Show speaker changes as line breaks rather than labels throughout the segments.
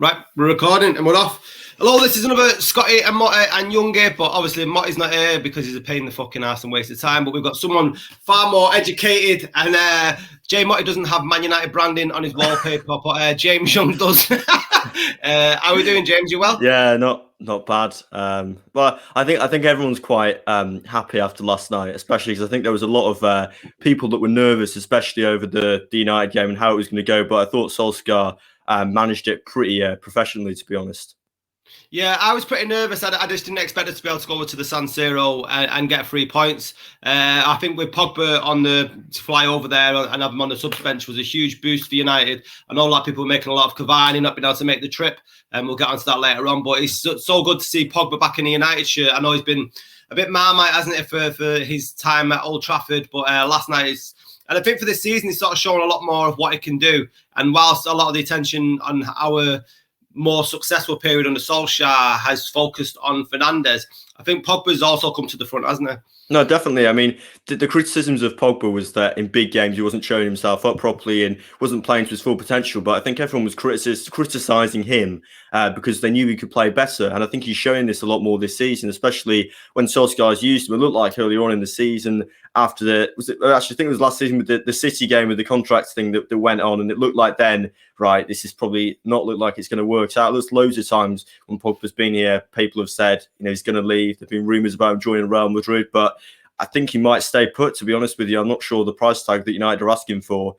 Right, we're recording and we're off. Hello, this is another Scotty and Motty and Youngie, but obviously Motty's not here because he's a pain in the fucking ass and waste of time. But we've got someone far more educated, and Jay Motty doesn't have Man United branding on his wallpaper, but James Young does. How are we doing, James? You well?
Yeah, not bad. Well, I think everyone's quite happy after last night, especially because I think there was a lot of people that were nervous, especially over the United game and how it was going to go. But I thought Solskjaer managed it pretty professionally, to be honest.
Yeah, I was pretty nervous. I just didn't expect us to be able to go over to the San Siro and get 3 points. I think with Pogba on the fly over there and have him on the subs bench was a huge boost for United. I know a lot of people were making a lot of Cavani not being able to make the trip, and we'll get onto that later on. But it's so good to see Pogba back in the United shirt. I know he's been a bit marmite, hasn't it, for his time at Old Trafford. But last night and I think for this season, he's sort of shown a lot more of what he can do. And whilst a lot of the attention on our more successful period under Solskjaer has focused on Fernandes, I think Pogba's also come to the front, hasn't he?
No, definitely. I mean, the criticisms of Pogba was that in big games he wasn't showing himself up properly and wasn't playing to his full potential. But I think everyone was criticising him because they knew he could play better. And I think he's showing this a lot more this season, especially when Solskjaer's used him. It looked like earlier on in the season after I think it was last season with the City game with the contract thing that went on. And it looked like then, right, this is probably not look like it's going to work out. There's loads of times when Pogba's been here, people have said, he's going to leave. There've been rumours about him joining Real Madrid, but I think he might stay put, to be honest with you. I'm not sure the price tag that United are asking for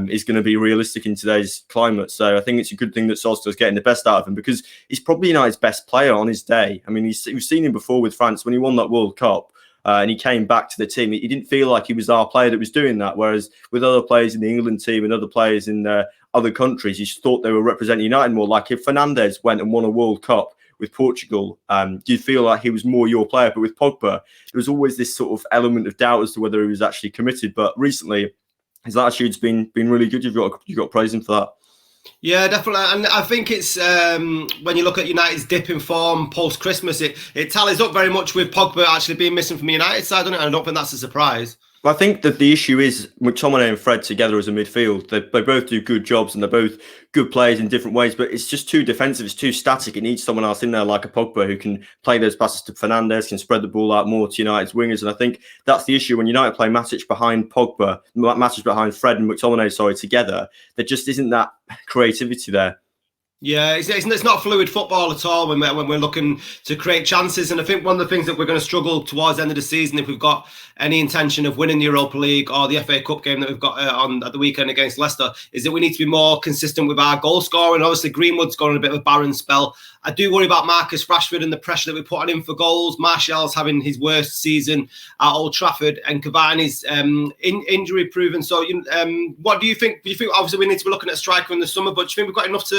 is going to be realistic in today's climate. So I think it's a good thing that Solskjaer's getting the best out of him because he's probably United's best player on his day. I mean, we've seen him before with France when he won that World Cup. And he came back to the team. He didn't feel like he was our player that was doing that. Whereas with other players in the England team and other players in other countries, you just thought they were representing United more. Like if Fernandes went and won a World Cup with Portugal, you feel like he was more your player. But with Pogba, there was always this sort of element of doubt as to whether he was actually committed. But recently, his attitude's been really good. You've got to praise him for that.
Yeah, definitely. And I think it's when you look at United's dip in form post-Christmas, it tallies up very much with Pogba actually being missing from the United side, doesn't it? I don't think that's a surprise.
Well, I think that the issue is McTominay and Fred together as a midfield. They both do good jobs and they're both good players in different ways, but it's just too defensive. It's too static. It needs someone else in there like a Pogba who can play those passes to Fernandes, can spread the ball out more to United's wingers. And I think that's the issue when United play Matic behind Fred and McTominay, together. There just isn't that creativity there.
Yeah, it's not fluid football at all when we're looking to create chances. And I think one of the things that we're going to struggle towards the end of the season, if we've got any intention of winning the Europa League or the FA Cup game that we've got on at the weekend against Leicester, is that we need to be more consistent with our goal scoring. Obviously, Greenwood's gone on a bit of a barren spell. I do worry about Marcus Rashford and the pressure that we put on him for goals. Martial's having his worst season at Old Trafford, and Cavani's injury proven. So, what do you think? Do you think obviously we need to be looking at a striker in the summer, but do you think we've got enough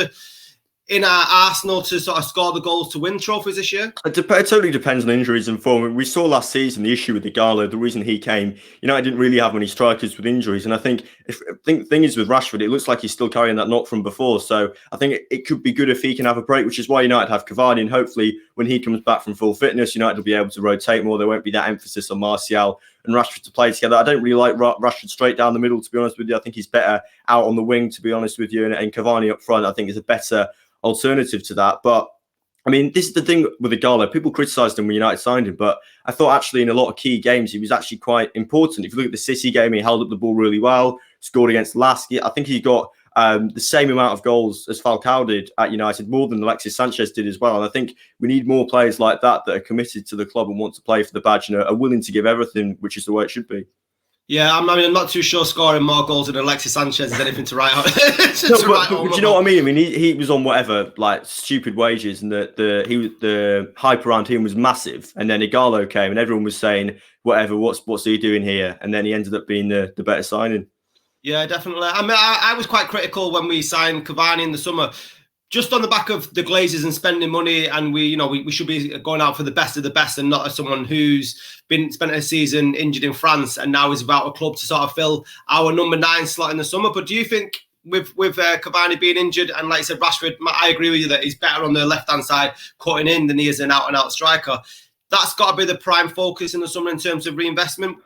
in our arsenal to sort of score the goals to win trophies this year?
It totally depends on injuries and form. We saw last season the issue with Igalo, the reason he came. United didn't really have many strikers with injuries. And I think the thing is with Rashford, it looks like he's still carrying that knock from before. So I think it could be good if he can have a break, which is why United have Cavani. And hopefully when he comes back from full fitness, United will be able to rotate more. There won't be that emphasis on Martial and Rashford to play together. I don't really like Rashford straight down the middle, to be honest with you. I think he's better out on the wing, to be honest with you. And Cavani up front, I think, is a better alternative to that. But I mean, this is the thing with Igalo. People criticised him when United signed him, but I thought actually in a lot of key games he was actually quite important. If you look at the City game, he held up the ball really well, scored against Lask. I think he got the same amount of goals as Falcao did at United, more than Alexis Sanchez did as well. And I think we need more players like that are committed to the club and want to play for the badge and are willing to give everything, which is the way it should be.
Yeah, I'm not too sure scoring more goals than Alexis Sanchez is anything to write on.
But you know what I mean? I mean, he was on whatever like stupid wages, and the hype around him was massive. And then Igalo came, and everyone was saying, "Whatever, what's he doing here?" And then he ended up being the better signing.
Yeah, definitely. I mean, I was quite critical when we signed Cavani in the summer, just on the back of the Glazers and spending money, and we should be going out for the best of the best, and not as someone who's spent a season injured in France and now is without a club to sort of fill our number 9 slot in the summer. But do you think with Cavani being injured, and like I said, Rashford, I agree with you that he's better on the left-hand side cutting in than he is an out-and-out striker. That's got to be the prime focus in the summer in terms of reinvestment.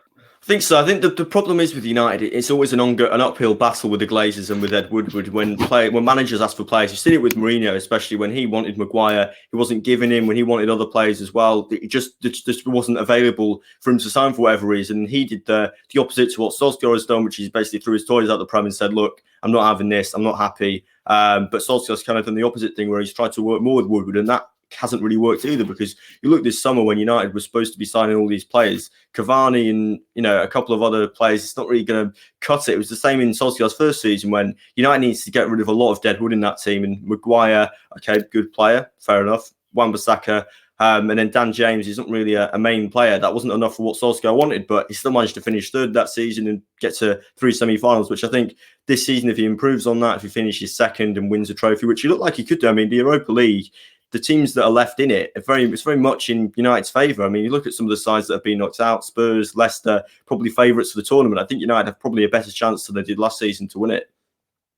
I think so. I think the problem is with United, it's always an uphill battle with the Glazers and with Ed Woodward when managers ask for players. You've seen it with Mourinho, especially when he wanted Maguire, he wasn't giving him. When he wanted other players as well, it just wasn't available for him to sign for whatever reason. He did the opposite to what Solskjaer has done, which is basically threw his toys out the pram and said, "Look, I'm not having this. I'm not happy." But Solskjaer's kind of done the opposite thing, where he's tried to work more with Woodward, and that hasn't really worked either, because you look this summer when United was supposed to be signing all these players, Cavani and a couple of other players, it's not really going to cut it. It was the same in Solskjaer's first season when United needs to get rid of a lot of dead wood in that team, and Maguire, okay, good player, fair enough, Wan-Bissaka, and then Dan James isn't really a main player. That wasn't enough for what Solskjaer wanted, but he still managed to finish third that season and get to 3 semi-finals, which I think this season, if he improves on that, if he finishes second and wins a trophy, which he looked like he could do, I mean, the Europa League, the teams that are left in it, it's very much in United's favour. I mean, you look at some of the sides that have been knocked out, Spurs, Leicester, probably favourites for the tournament. I think United have probably a better chance than they did last season to win it.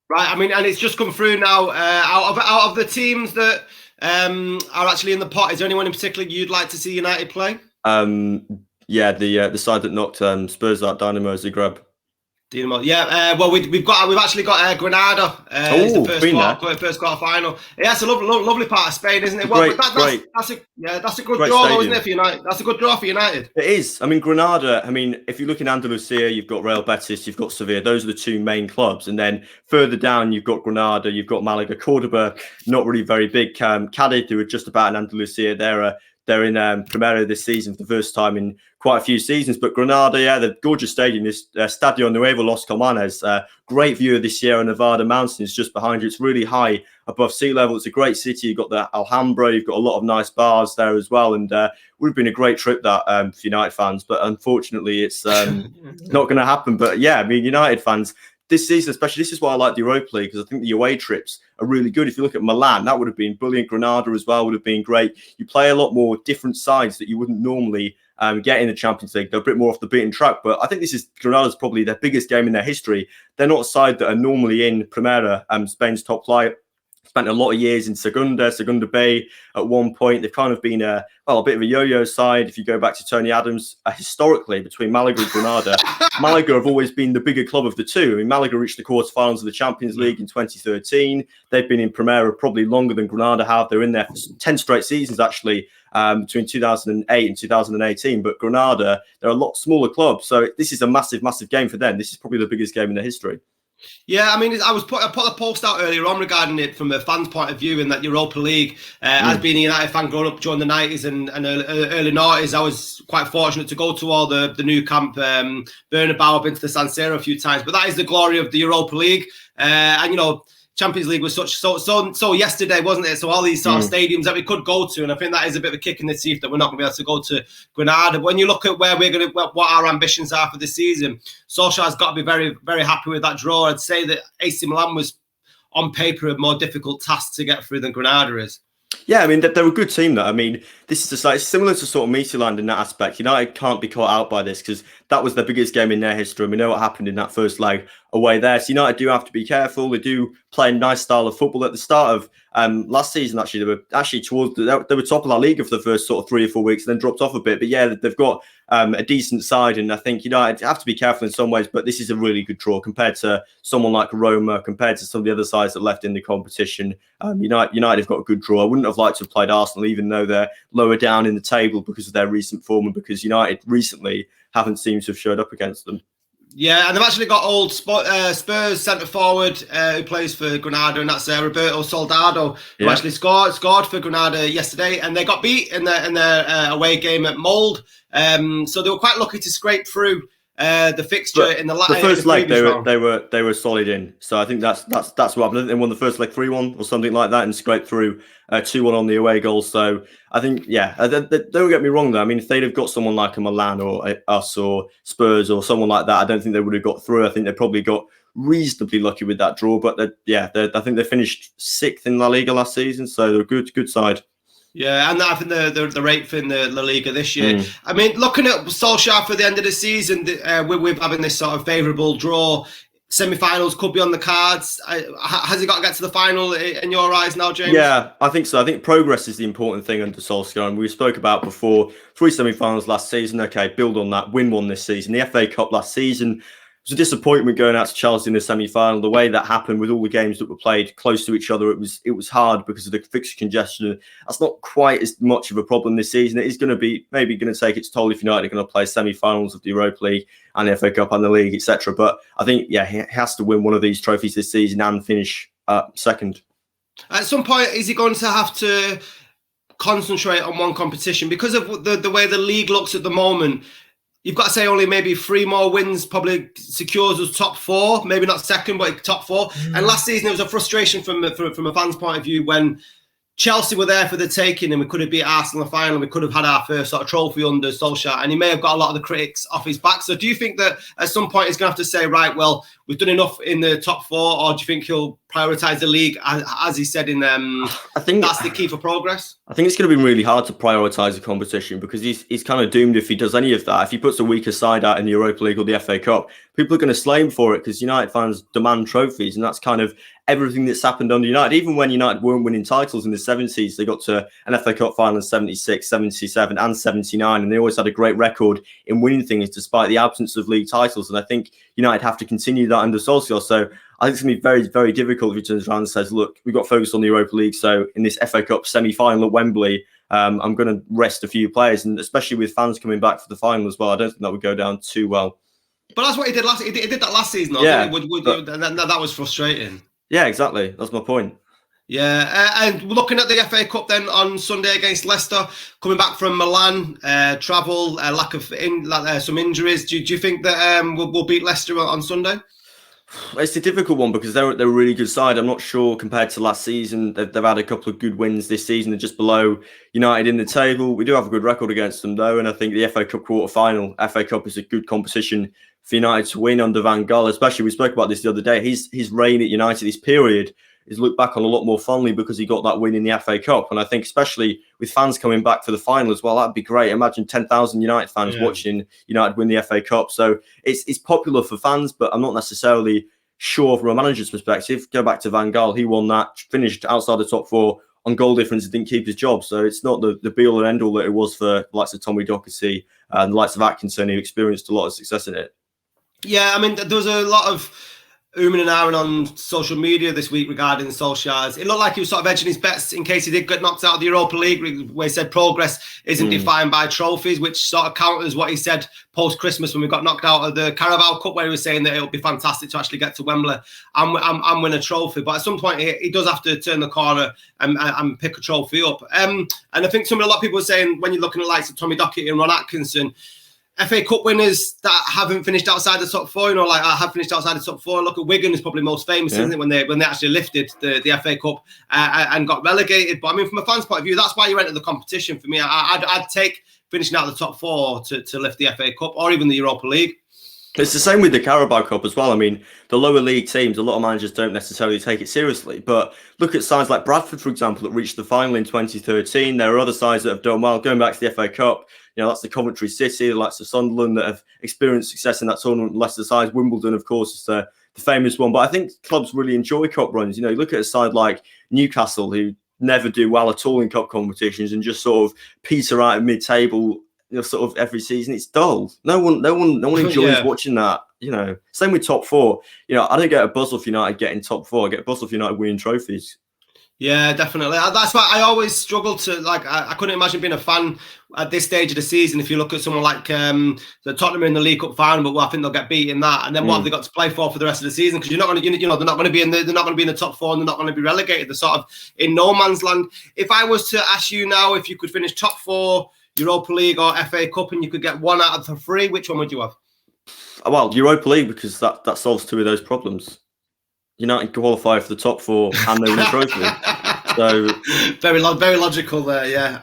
Right,
I mean, and it's just come through now. Out of the teams that are actually in the pot, is there anyone in particular you'd like to see United play?
Yeah, the side that knocked Spurs out, Dynamo Zagreb.
Yeah, well, we've actually got Granada. It's the first quarter final. Yeah, it's a lovely part of Spain, isn't it? Well, that's a good draw, though, isn't it, for United? That's a good draw for United.
It is. I mean, Granada. I mean, if you look in Andalusia, you've got Real Betis, you've got Sevilla. Those are the 2 main clubs, and then further down, you've got Granada, you've got Malaga, Cordoba. Not really very big. Cadiz, who are just about in Andalusia, they're in Primera this season for the first time in quite a few seasons. But Granada, yeah, the gorgeous stadium, this Estadio Nuevo Los Colmanes, great view of the Sierra Nevada mountains just behind you. It's really high above sea level. It's a great city. You've got the Alhambra. You've got a lot of nice bars there as well. And would have been a great trip that for United fans. But unfortunately, it's not going to happen. But yeah, I mean, United fans, this season, especially, this is why I like the Europa League, because I think the away trips are really good. If you look at Milan, that would have been brilliant. Granada as well would have been great. You play a lot more different sides that you wouldn't normally get in the Champions League. They're a bit more off the beaten track, but I think this is Granada's probably their biggest game in their history. They're not a side that are normally in Primera, Spain's top flight. Spent a lot of years in Segunda B at one point. They've kind of been a bit of a yo-yo side. If you go back to Tony Adams, historically, between Malaga and Granada, Malaga have always been the bigger club of the two. I mean, Malaga reached the quarterfinals of the Champions League in 2013. They've been in Primera probably longer than Granada have. They're in there for 10 straight seasons, actually, between 2008 and 2018. But Granada, they're a lot smaller club. So this is a massive, massive game for them. This is probably the biggest game in their history.
Yeah, I mean, I put a post out earlier on regarding it from a fan's point of view, in that Europa League, as being a United fan growing up during the 90s and early 90s, I was quite fortunate to go to all the new camp, Bernabeu. I've been to the San Siro a few times, but that is the glory of the Europa League. And, Champions League was so yesterday, wasn't it? So all these sort of stadiums that we could go to, and I think that is a bit of a kick in the teeth that we're not going to be able to go to Granada. When you look at where what our ambitions are for this season, Solskjaer's got to be very, very happy with that draw. I'd say that AC Milan was on paper a more difficult task to get through than Granada is.
Yeah, I mean, they're a good team, though. I mean, this is it's similar to sort of Midtjylland in that aspect. United can't be caught out by this because that was their biggest game in their history. And we know what happened in that first leg away there. So United do have to be careful. They do play a nice style of football. At the start of last season, actually, they were actually they were top of La Liga for the first sort of 3 or 4 weeks and then dropped off a bit. But yeah, they've got a decent side. And I think United have to be careful in some ways. But this is a really good draw compared to someone like Roma, compared to some of the other sides that left in the competition. United have got a good draw. I wouldn't have liked to have played Arsenal, even though they're lower down in the table because of their recent form and because United recently haven't seemed to have showed up against them.
Yeah, and they've actually got old Spurs centre forward who plays for Granada, and that's Roberto Soldado, who actually scored for Granada yesterday, and they got beat in their away game at Mold. So they were quite lucky to scrape through the fixture in the
first leg. They were solid in. So I think that's what happened. I think they won the first leg 3-1 or something like that, and scraped through 2-1 on the away goal. So I think, yeah, don't get me wrong though. I mean, if they'd have got someone like a Milan or us or Spurs or someone like that, I don't think they would have got through. I think they probably got reasonably lucky with that draw. But I think they finished 6th in La Liga last season, so they're a good side.
Yeah, and I think they're 8th in the La Liga this year. I mean, looking at Solskjaer for the end of the season, with having this sort of favourable draw, semi-finals could be on the cards. Has he got to get to the final in your eyes now, James?
Yeah, I think so. I think progress is the important thing under Solskjaer. And we spoke about before, 3 semi-finals last season. Okay, build on that. Win one this season. The FA Cup last season was a disappointment going out to Chelsea in the semi-final. The way that happened with all the games that were played close to each other, it was hard because of the fixture congestion. That's not quite as much of a problem this season. It is going to be maybe going to take its toll if United are going to play semi-finals of the Europa League and the FA Cup and the league, etc. But I think, yeah, he has to win one of these trophies this season and finish second.
At some point, is he going to have to concentrate on one competition? Because of the way the league looks at the moment, you've got to say only maybe 3 more wins probably secures us top 4, maybe not second, but top 4. And last season, it was a frustration from a fan's point of view when Chelsea were there for the taking and we could have beat Arsenal in the final. We could have had our first sort of trophy under Solskjaer, and he may have got a lot of the critics off his back. So do you think that at some point he's going to have to say, right, well, we've done enough in the top 4, or do you think he'll prioritise the league, as he said in I think that's the key for progress?
I think it's going to be really hard to prioritise the competition because he's kind of doomed if he does any of that. If he puts a weaker side out in the Europa League or the FA Cup, people are going to slay him for it because United fans demand trophies, and that's kind of everything that's happened under United. Even when United weren't winning titles in the 70s, they got to an FA Cup final in 76, 77 and 79, and they always had a great record in winning things despite the absence of league titles. And I think United have to continue that under Solskjaer. So I think it's going to be very, very difficult if he turns around and says, look, we've got to focus on the Europa League. So in this FA Cup semi-final at Wembley, I'm going to rest a few players, and especially with fans coming back for the final as well, I don't think that would go down too well.
But that's what he did last. He did that last season, though.
Yeah,
that was frustrating.
Yeah, exactly. That's my point.
Yeah, and looking at the FA Cup then on Sunday against Leicester, coming back from Milan, travel, lack of some injuries. Do you think that we'll beat Leicester on Sunday?
It's a difficult one because they're a really good side. I'm not sure compared to last season. They've had a couple of good wins this season. They're just below United in the table. We do have a good record against them though, and I think the FA Cup quarter-final, FA Cup is a good competition for United to win under Van Gaal. Especially, we spoke about this the other day. His reign at United, this period, is looked back on a lot more fondly because he got that win in the FA Cup. And I think especially with fans coming back for the final as well, that'd be great. Imagine 10,000 United fans watching United win the FA Cup. So it's popular for fans, but I'm not necessarily sure from a manager's perspective. Go back to Van Gaal. He won that, finished outside the top 4 on goal difference and didn't keep his job. So it's not the be-all and end-all that it was for the likes of Tommy Docherty and the likes of Atkinson, who experienced a lot of success in it. Yeah,
I mean, there was a lot of and ahhing on social media this week regarding Solskjaer. It looked like he was sort of edging his bets in case he did get knocked out of the Europa League, where he said progress isn't defined by trophies, which sort of counters what he said post-Christmas when we got knocked out of the Carabao Cup, where he was saying that it would be fantastic to actually get to Wembley and win a trophy. But at some point, he does have to turn the corner and pick a trophy up. And I think a lot of people are saying, when you're looking at likes of Tommy Docherty and Ron Atkinson, FA Cup winners that haven't finished outside the top 4, have finished outside the top 4. Look at Wigan is probably most famous, isn't it, when they actually lifted the FA Cup and got relegated. But I mean, from a fan's point of view, that's why you enter the competition. For me, I'd take finishing out the top 4 to lift the FA Cup or even the Europa League.
It's the same with the Carabao Cup as well. I mean, the lower league teams, a lot of managers don't necessarily take it seriously. But look at sides like Bradford, for example, that reached the final in 2013. There are other sides that have done well. Going back to the FA Cup, that's the Coventry City, the likes of Sunderland that have experienced success in that tournament. Leicester sides, Wimbledon, of course, is the famous one. But I think clubs really enjoy cup runs. You look at a side like Newcastle, who never do well at all in cup competitions and just sort of peter out at mid-table, sort of every season. It's dull. No one enjoys watching that. Same with top 4. I don't get a buzz off United getting top 4. I get a buzz off United winning trophies.
Yeah, definitely. That's why I always struggle to I couldn't imagine being a fan at this stage of the season. If you look at someone like the Tottenham in the League Cup final, but I think they'll get beat in that. And then what have they got to play for the rest of the season? Because you're not going to, they're not going to be in the top 4, and they're not going to be relegated. They're sort of in no man's land. If I was to ask you now, if you could finish top 4, Europa League or FA Cup, and you could get one out of the 3, which one would you have?
Well, Europa League, because that solves 2 of those problems. United qualify for the top 4 and they win the trophy. So
very logical there, yeah.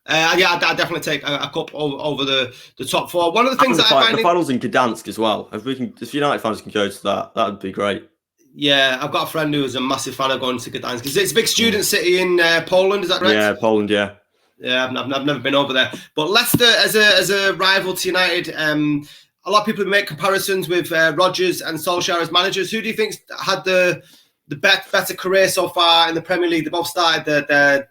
I'd definitely take a cup over the top 4. One of the things that I find
the finals in Gdansk as well. If United fans can go to that would be great.
Yeah, I've got a friend who is a massive fan of going to Gdansk. It's a big student city in Poland. Is that right?
Yeah, Poland. Yeah.
Yeah, I've never been over there. But Leicester as a rival to United. a lot of people make comparisons with Rodgers and Solskjaer as managers. Who do you think had the better career so far in the Premier League? They both started their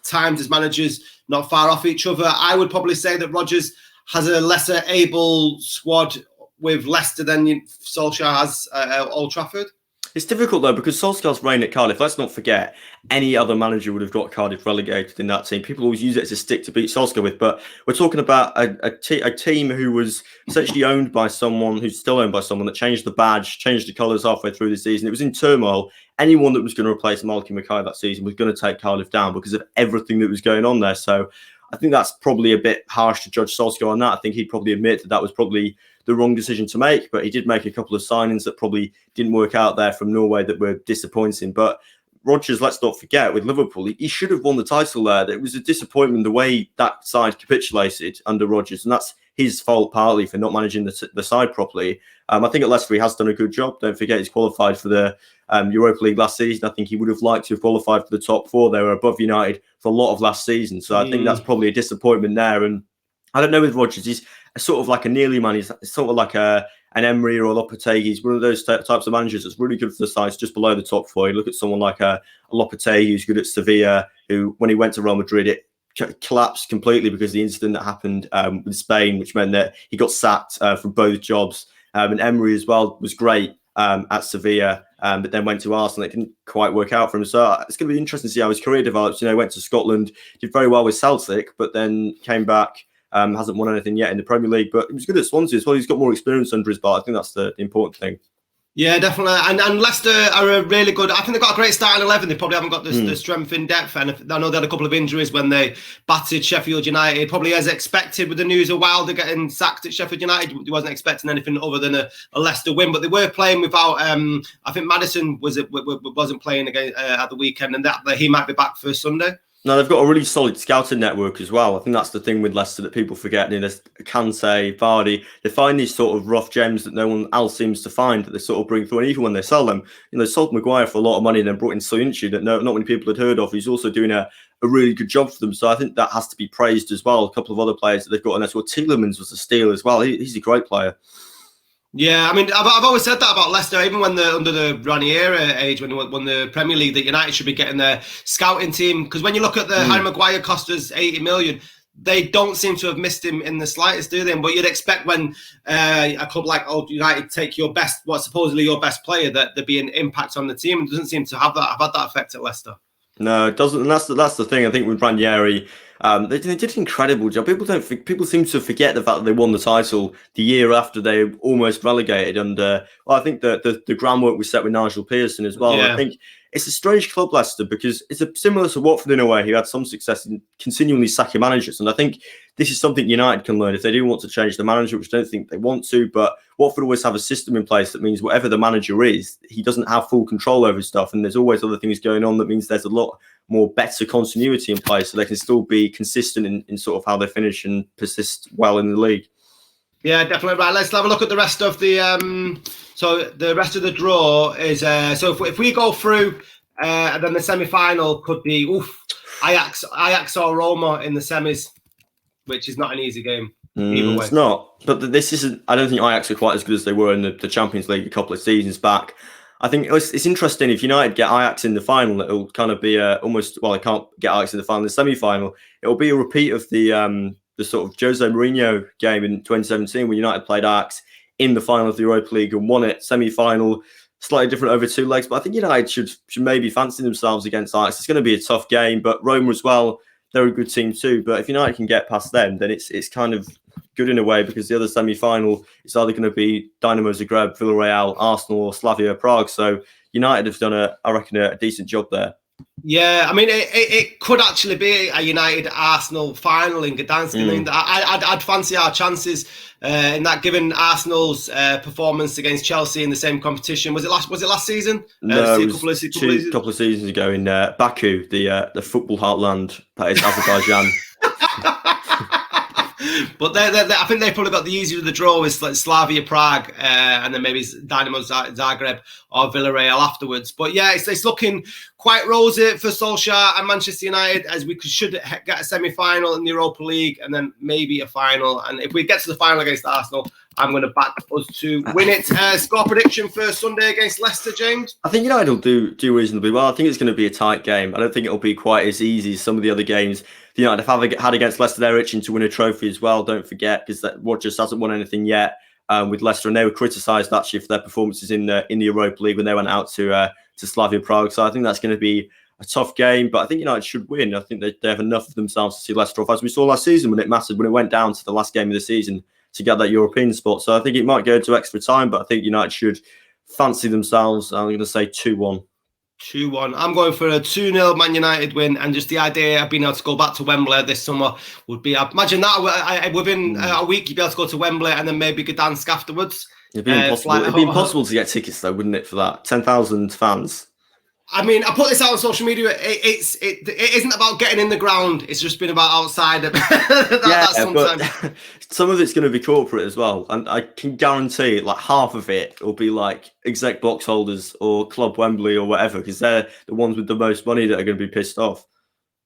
times as managers not far off each other. I would probably say that Rodgers has a lesser able squad with Leicester than Solskjaer has at Old Trafford.
It's difficult though, because Solskjaer's reign at Cardiff, let's not forget, any other manager would have got Cardiff relegated in that team. People always use it as a stick to beat Solskjaer with, but we're talking about a team who was essentially owned by someone who's still owned by someone that changed the badge, changed the colours halfway through the season. It was in turmoil. Anyone that was going to replace Malky Mackay that season was going to take Cardiff down because of everything that was going on there. So I think that's probably a bit harsh to judge Solskjaer on that. I think he'd probably admit that was probably the wrong decision to make, but he did make a couple of signings that probably didn't work out there from Norway that were disappointing. But Rodgers, let's not forget, with Liverpool, he should have won the title there. It was a disappointment the way that side capitulated under Rodgers, and that's his fault partly for not managing the side properly. I think at Leicester he has done a good job. Don't forget he's qualified for the Europa League last season. I think he would have liked to have qualified for the top four. They were above United for a lot of last season, so I think that's probably a disappointment there. And I don't know with Rodgers, he's sort of like a Nearly man. He's sort of like an Emery or a Lopetegui. He's one of those types of managers that's really good for the sides just below the top four. You look at someone like a Lopetegui who's good at Sevilla, who when he went to Real Madrid, it collapsed completely because of the incident that happened with Spain, which meant that he got sacked from both jobs. And Emery as well was great at Sevilla, but then went to Arsenal. It didn't quite work out for him. So it's going to be interesting to see how his career develops. Went to Scotland, did very well with Celtic, but then came back. Hasn't won anything yet in the Premier League, but he was good at Swansea as well. He's got more experience under his belt. I think that's the important thing.
Yeah, definitely. And Leicester are a really good. I think they've got a great starting 11. They probably haven't got the strength in depth. And I know they had a couple of injuries when they battered Sheffield United. Probably as expected with the news of Wilder getting sacked at Sheffield United. He wasn't expecting anything other than a Leicester win. But they were playing without. I think Maddison wasn't playing again at the weekend, and that he might be back for Sunday.
No, they've got a really solid scouting network as well. I think that's the thing with Leicester that people forget. There's Kante, Vardy. They find these sort of rough gems that no one else seems to find that they sort of bring through. And even when they sell them, they sold Maguire for a lot of money and then brought in Soyuncu that not many people had heard of. He's also doing a really good job for them. So I think that has to be praised as well. A couple of other players that they've got on there. So Tielemans was a steal as well. He's a great player. Yeah,
I mean, I've always said that about Leicester, even when under the Ranieri age, when they won the Premier League, that United should be getting their scouting team. Because when you look at the Harry Maguire cost us 80 million, they don't seem to have missed him in the slightest, do they? But you'd expect when a club like Old United take what's supposedly your best player, that there'd be an impact on the team. It doesn't seem to have that. I've had that effect at Leicester.
No, it doesn't. And that's the thing. I think with Ranieri, they did an incredible job. People seem to forget the fact that they won the title the year after they almost relegated. And I think the groundwork was set with Nigel Pearson as well. Yeah. I think it's a strange club, Leicester, because it's similar to Watford in a way, who had some success in continually sacking managers. And I think this is something United can learn if they do want to change the manager, which I don't think they want to. But Watford always have a system in place that means whatever the manager is, he doesn't have full control over stuff. And there's always other things going on that means there's a lot more better continuity in place so they can still be consistent in sort of how they finish and persist well in the league.
Yeah, definitely. Right, let's have a look at the rest of the so the rest of the draw is so if we go through and then the semi-final could be Ajax or Roma in the semis, which is not an easy game either way.
It's not, but this isn't. I don't think Ajax are quite as good as they were in the Champions League a couple of seasons back. I think it's interesting if United get Ajax in the final, it'll kind of be they can't get Ajax in the final, the semi-final. It'll be a repeat of the sort of Jose Mourinho game in 2017 when United played Ajax in the final of the Europa League and won it. Semi-final, slightly different over two legs, but I think United should maybe fancy themselves against Ajax. It's going to be a tough game, but Roma as well, they're a good team too. But if United can get past them, then it's kind of good in a way, because the other semi-final is either going to be Dynamo Zagreb, Villarreal, Arsenal or Slavia Prague. So United have done a decent job there.
Yeah, I mean, it could actually be a United-Arsenal final in Gdansk. I mean, I'd fancy our chances in that, given Arsenal's performance against Chelsea in the same competition. Was it last season?
No, it was a couple of seasons ago in Baku, the football heartland that is Azerbaijan.
But I think they probably got the easier of the draw with like Slavia Prague and then maybe Dynamo Zagreb or Villarreal afterwards. But yeah, it's looking quite rosy for Solskjaer and Manchester United, as we should get a semi-final in the Europa League and then maybe a final. And if we get to the final against Arsenal, I'm going to back us to win it. Score prediction for Sunday against Leicester, James?
I think United will do reasonably well. I think it's going to be a tight game. I don't think it'll be quite as easy as some of the other games the United have had against Leicester. They're itching to win a trophy as well, don't forget, because Rodgers hasn't won anything yet with Leicester, and they were criticised actually for their performances in the Europa League when they went out to Slavia Prague. So I think that's going to be a tough game, but I think United should win. I think they have enough of themselves to see Leicester off, as we saw last season when it mattered, when it went down to the last game of the season to get that European spot. So I think it might go to extra time, but I think United should fancy themselves. I'm going to say 2-1.
2-1. I'm going for a 2-0 Man United win, and just the idea of being able to go back to Wembley this summer would be, imagine that within a week you'd be able to go to Wembley and then maybe Gdansk afterwards.
It'd be impossible. It'd be impossible to get tickets though, wouldn't it, for that? 10,000 fans.
I mean, I put this out on social media. It isn't about getting in the ground. It's just been about outside.
But some of it's going to be corporate as well, and I can guarantee like half of it will be like exec box holders or Club Wembley or whatever, because they're the ones with the most money that are going to be pissed off.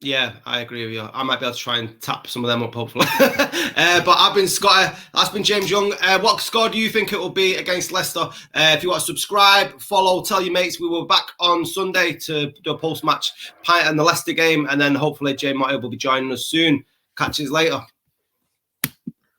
Yeah, I agree with you. I might be able to try and tap some of them up, hopefully. But I've been Scotty. That's been James Young. What score do you think it will be against Leicester? If you want to subscribe, follow, tell your mates. We will be back on Sunday to do a post-match pint and the Leicester game. And then hopefully Jay Motty will be joining us soon. Catch you later.